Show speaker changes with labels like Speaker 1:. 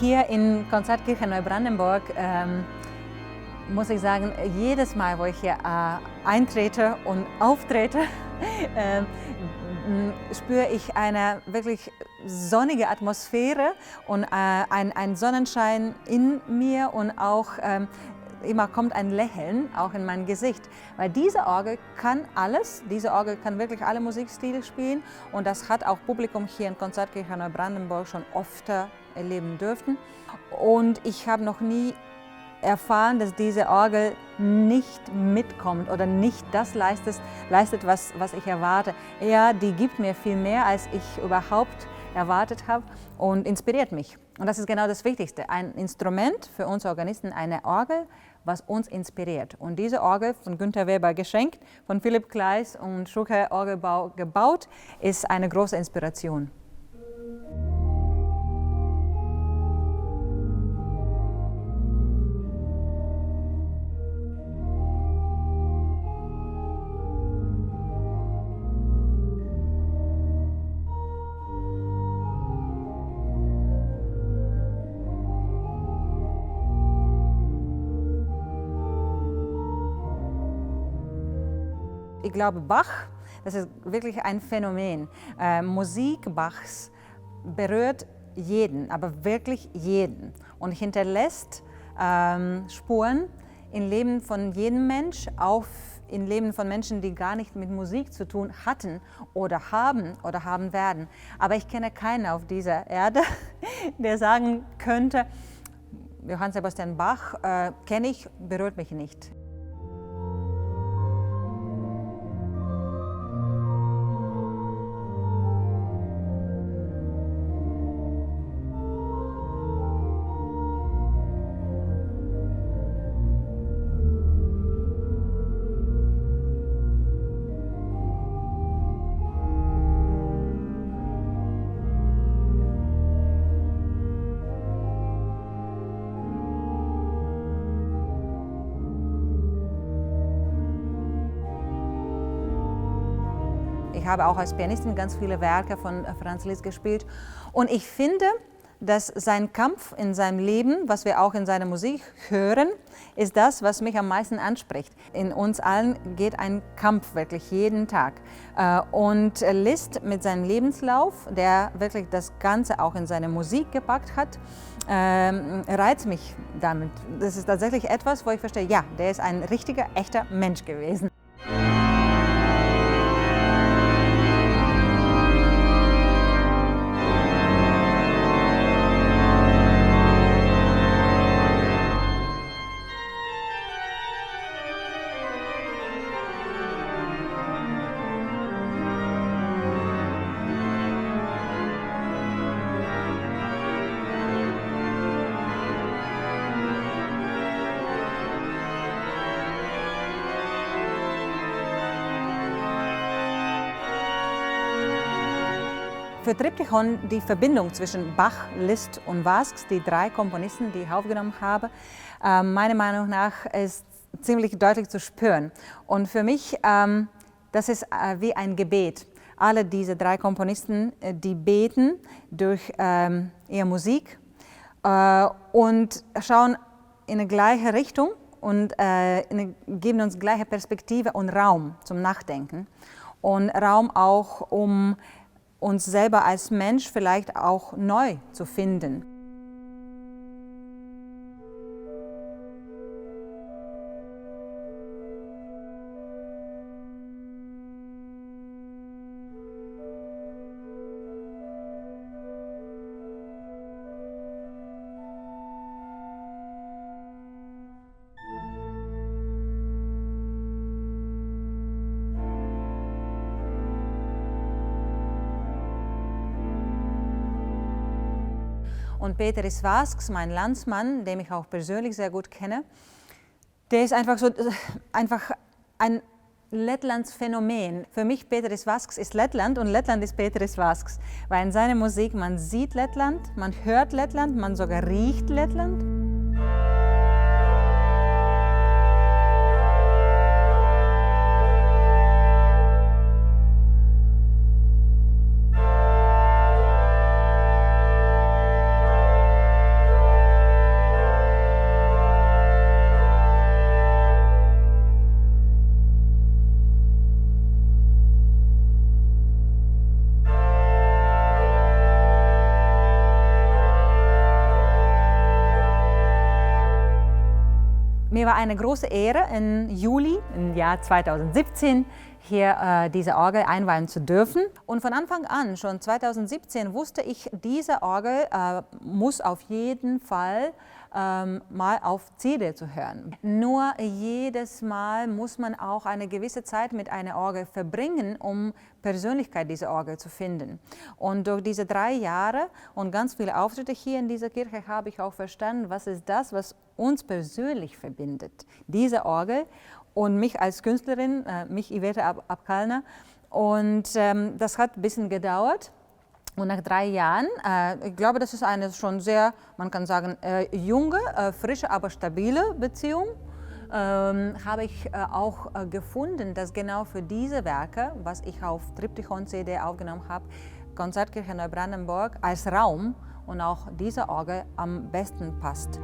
Speaker 1: Hier in Konzertkirche Neubrandenburg muss ich sagen, jedes Mal, wo ich hier eintrete und auftrete, spüre ich eine wirklich sonnige Atmosphäre und ein Sonnenschein in mir und auch immer kommt ein Lächeln auch in mein Gesicht, weil diese Orgel kann alles, diese Orgel kann wirklich alle Musikstile spielen und das hat auch Publikum hier in Konzertkirche Neubrandenburg schon oft erleben dürfen. Und ich habe noch nie erfahren, dass diese Orgel nicht mitkommt oder nicht das leistet, was ich erwarte. Ja, die gibt mir viel mehr, als ich überhaupt erwartet habe und inspiriert mich. Und das ist genau das Wichtigste. Ein Instrument für uns Organisten, eine Orgel, was uns inspiriert. Und diese Orgel, von Günter Weber geschenkt, von Philipp Kleis und Schucker Orgelbau gebaut, ist eine große Inspiration. Ich glaube, Bach, das ist wirklich ein Phänomen. Musik Bachs berührt jeden, aber wirklich jeden und hinterlässt Spuren im Leben von jedem Mensch, auch im Leben von Menschen, die gar nicht mit Musik zu tun hatten oder haben werden. Aber ich kenne keinen auf dieser Erde, der sagen könnte, Johann Sebastian Bach kenne ich, berührt mich nicht. Ich habe auch als Pianistin ganz viele Werke von Franz Liszt gespielt und ich finde, dass sein Kampf in seinem Leben, was wir auch in seiner Musik hören, ist das, was mich am meisten anspricht. In uns allen geht ein Kampf wirklich jeden Tag. Und Liszt mit seinem Lebenslauf, der wirklich das Ganze auch in seine Musik gepackt hat, reizt mich damit. Das ist tatsächlich etwas, wo ich verstehe, ja, der ist ein richtiger, echter Mensch gewesen. Für Triptychon die Verbindung zwischen Bach, Liszt und Vasks, die drei Komponisten, die ich aufgenommen habe, meiner Meinung nach ist ziemlich deutlich zu spüren. Und für mich, das ist wie ein Gebet. Alle diese drei Komponisten, die beten durch ihre Musik und schauen in die gleiche Richtung und geben uns gleiche Perspektive und Raum zum Nachdenken. Und Raum auch, um uns selber als Mensch vielleicht auch neu zu finden. Und Péteris Vasks, mein Landsmann, den ich auch persönlich sehr gut kenne, der ist einfach ein Lettlands Phänomen. Für mich Péteris Vasks ist Lettland und Lettland ist Péteris Vasks. Weil in seiner Musik man sieht Lettland, man hört Lettland, man sogar riecht Lettland. Mir war eine große Ehre, im Juli im Jahr 2017 hier diese Orgel einweihen zu dürfen. Und von Anfang an, schon 2017, wusste ich, diese Orgel muss auf jeden Fall mal auf CD zu hören. Nur jedes Mal muss man auch eine gewisse Zeit mit einer Orgel verbringen, um Persönlichkeit dieser Orgel zu finden. Und durch diese 3 Jahre und ganz viele Auftritte hier in dieser Kirche habe ich auch verstanden, was ist das, was uns persönlich verbindet. Diese Orgel und mich als Künstlerin, mich Iveta Apkalna. Und das hat ein bisschen gedauert. Und nach 3 Jahren, ich glaube, das ist eine schon sehr, man kann sagen, junge, frische, aber stabile Beziehung, habe ich auch gefunden, dass genau für diese Werke, was ich auf Triptychon-CD aufgenommen habe, Konzertkirche Neubrandenburg als Raum und auch diese Orgel am besten passt.